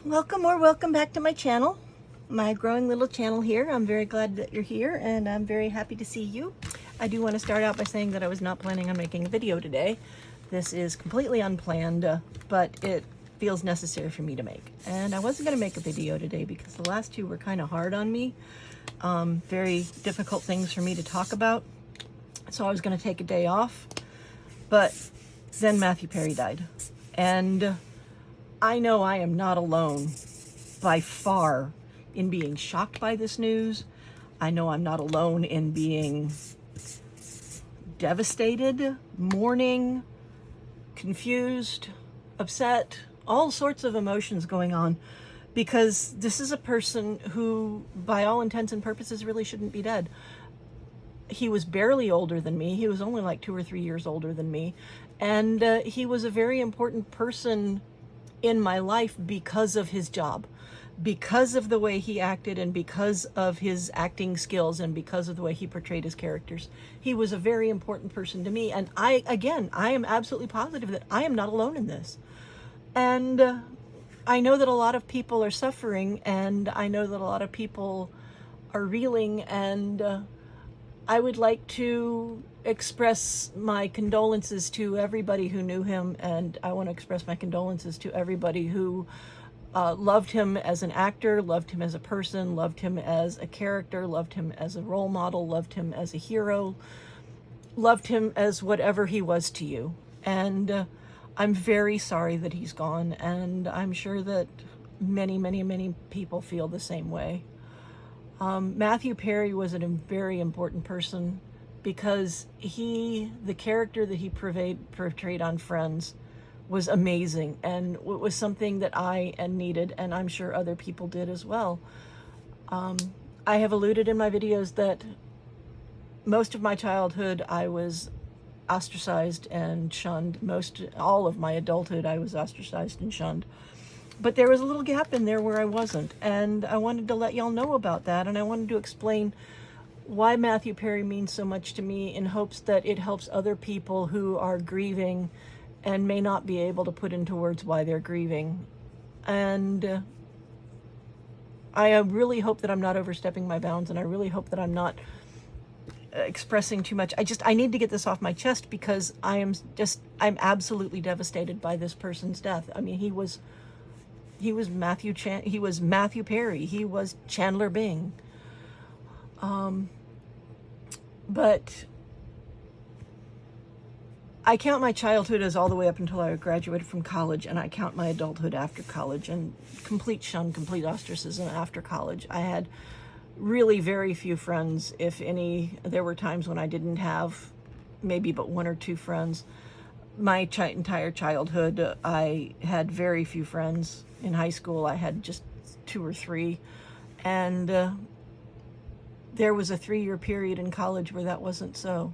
Welcome or welcome back to my channel, my growing little channel here. I'm very glad that you're here and I'm very happy to see you. I do want to start out by saying that I was not planning on making a video today. This is completely unplanned, but it feels necessary for me to make. And I wasn't going to make a video today because the last two were kind of hard on me. Very difficult things for me to talk about. So I was going to take a day off, but then Matthew Perry died. And I know I am not alone by far in being shocked by this news. I know I'm not alone in being devastated, mourning, confused, upset, all sorts of emotions going on, because this is a person who, by all intents and purposes, really shouldn't be dead. He was barely older than me. He was only like 2 or 3 years older than me. And he was a very important person in my life because of his job, because of the way he acted and because of his acting skills and because of the way he portrayed his characters. He was a very important person to me. And I am absolutely positive that I am not alone in this. And I know that a lot of people are suffering, and I know that a lot of people are reeling, and I would like to express my condolences to everybody who knew him, and I want to express my condolences to everybody who loved him as an actor, loved him as a person, loved him as a character, loved him as a role model, loved him as a hero, loved him as whatever he was to you. And I'm very sorry that he's gone, and I'm sure that many, many, many people feel the same way. Matthew Perry was a very important person because the character that he portrayed on Friends was amazing, and it was something that I needed, and I'm sure other people did as well. I have alluded in my videos that most of my childhood I was ostracized and shunned. All of my adulthood I was ostracized and shunned. But there was a little gap in there where I wasn't, and I wanted to let y'all know about that, and I wanted to explain why Matthew Perry means so much to me, in hopes that it helps other people who are grieving and may not be able to put into words why they're grieving. And I really hope that I'm not overstepping my bounds, and I really hope that I'm not expressing too much. I need to get this off my chest because I'm absolutely devastated by this person's death. I mean, he was Matthew Perry. He was Chandler Bing. But I count my childhood as all the way up until I graduated from college, and I count my adulthood after college, and complete shun, complete ostracism after college. I had really very few friends, if any. There were times when I didn't have maybe but 1 or 2 friends. My entire childhood, I had very few friends. In high school, I had just 2 or 3. And there was a 3-year period in college where that wasn't so.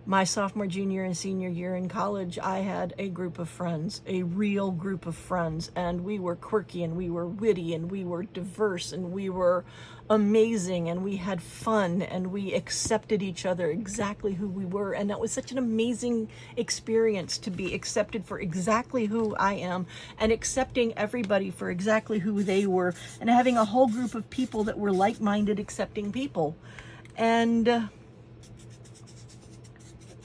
My sophomore, junior, and senior year in college, I had a group of friends, a real group of friends, and we were quirky, and we were witty, and we were diverse, and we were amazing, and we had fun, and we accepted each other exactly who we were. And that was such an amazing experience, to be accepted for exactly who I am, and accepting everybody for exactly who they were, and having a whole group of people that were like-minded, accepting people. And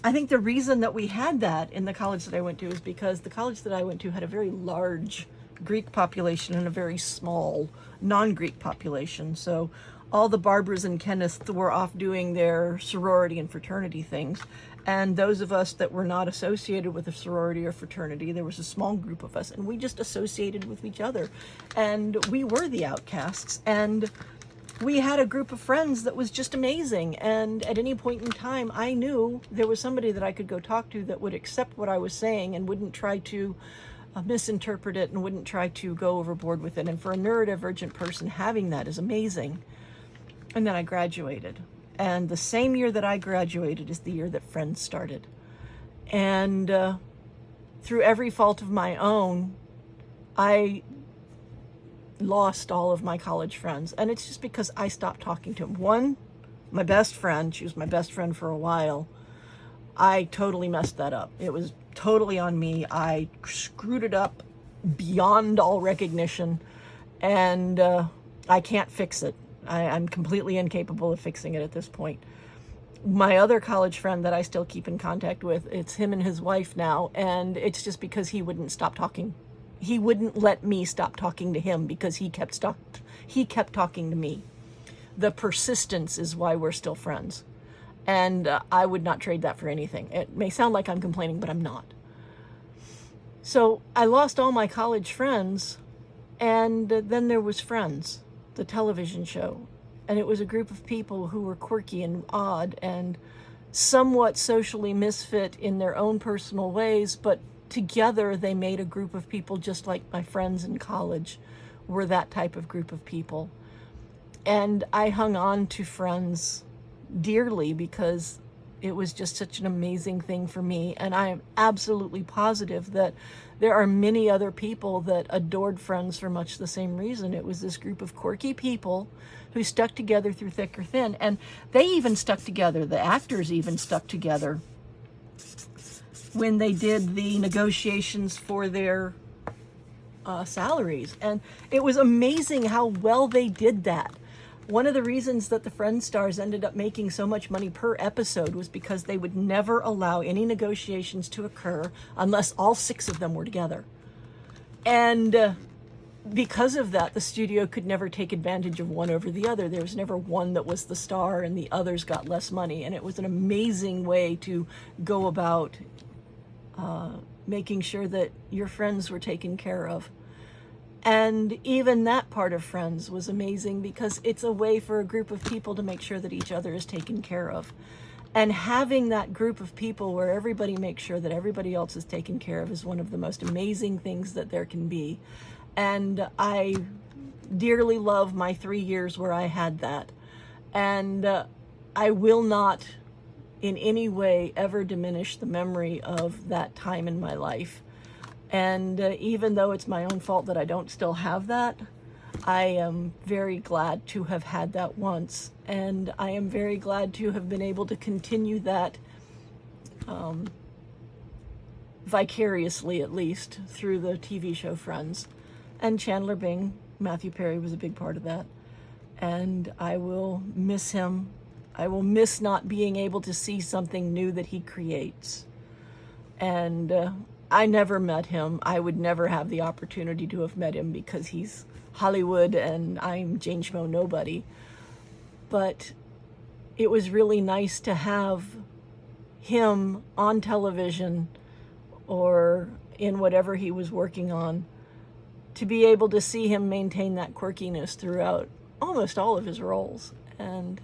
I think the reason that we had that in the college that I went to is because the college that I went to had a very large Greek population and a very small non-Greek population. So all the Barbaras and Kenneths were off doing their sorority and fraternity things. And those of us that were not associated with a sorority or fraternity, there was a small group of us, and we just associated with each other. And we were the outcasts. And we had a group of friends that was just amazing. And at any point in time, I knew there was somebody that I could go talk to that would accept what I was saying and wouldn't try to misinterpret it and wouldn't try to go overboard with it. And for a neurodivergent person, having that is amazing. And then I graduated. And the same year that I graduated is the year that Friends started. And through every fault of my own, I lost all of my college friends. And it's just because I stopped talking to them. One, my best friend, she was my best friend for a while, I totally messed that up. It was totally on me. I screwed it up beyond all recognition. And I can't fix it. I'm completely incapable of fixing it at this point. My other college friend that I still keep in contact with, it's him and his wife now, and it's just because he wouldn't stop talking. He wouldn't let me stop talking to him because he kept talking to me. The persistence is why we're still friends. And I would not trade that for anything. It may sound like I'm complaining, but I'm not. So I lost all my college friends, and then there was Friends, the television show. And it was a group of people who were quirky and odd and somewhat socially misfit in their own personal ways, but together they made a group of people just like my friends in college were that type of group of people. And I hung on to Friends dearly because it was just such an amazing thing for me. And I am absolutely positive that there are many other people that adored Friends for much the same reason. It was this group of quirky people who stuck together through thick or thin. And they even stuck together, the actors even stuck together when they did the negotiations for their salaries. And it was amazing how well they did that. One of the reasons that the Friends stars ended up making so much money per episode was because they would never allow any negotiations to occur unless all 6 of them were together. And because of that, the studio could never take advantage of one over the other. There was never one that was the star and the others got less money. And it was an amazing way to go about making sure that your friends were taken care of. And even that part of Friends was amazing because it's a way for a group of people to make sure that each other is taken care of. And having that group of people where everybody makes sure that everybody else is taken care of is one of the most amazing things that there can be. And I dearly love my 3 years where I had that. And I will not in any way ever diminish the memory of that time in my life. And even though it's my own fault that I don't still have that, I am very glad to have had that once. And I am very glad to have been able to continue that vicariously, at least, through the TV show Friends. And Chandler Bing, Matthew Perry, was a big part of that. And I will miss him. I will miss not being able to see something new that he creates. And I never met him. I would never have the opportunity to have met him because he's Hollywood and I'm Jane Schmo nobody. But it was really nice to have him on television or in whatever he was working on, to be able to see him maintain that quirkiness throughout almost all of his roles. And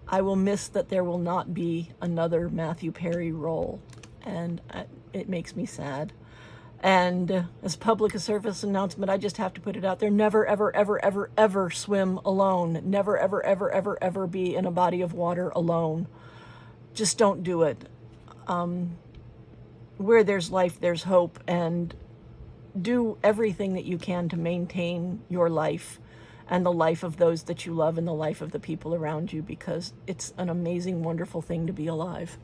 I will miss that there will not be another Matthew Perry role. And it makes me sad. And as public a service announcement, I just have to put it out there. Never, ever, ever, ever, ever swim alone. Never, ever, ever, ever, ever be in a body of water alone. Just don't do it. Where there's life, there's hope. And do everything that you can to maintain your life and the life of those that you love and the life of the people around you, because it's an amazing, wonderful thing to be alive.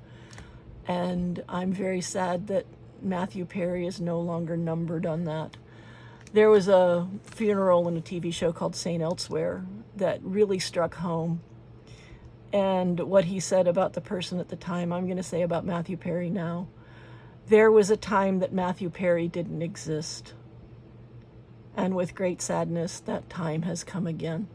And I'm very sad that Matthew Perry is no longer numbered on that. There was a funeral in a TV show called St. Elsewhere that really struck home. And what he said about the person at the time, I'm going to say about Matthew Perry now. There was a time that Matthew Perry didn't exist. And with great sadness, that time has come again.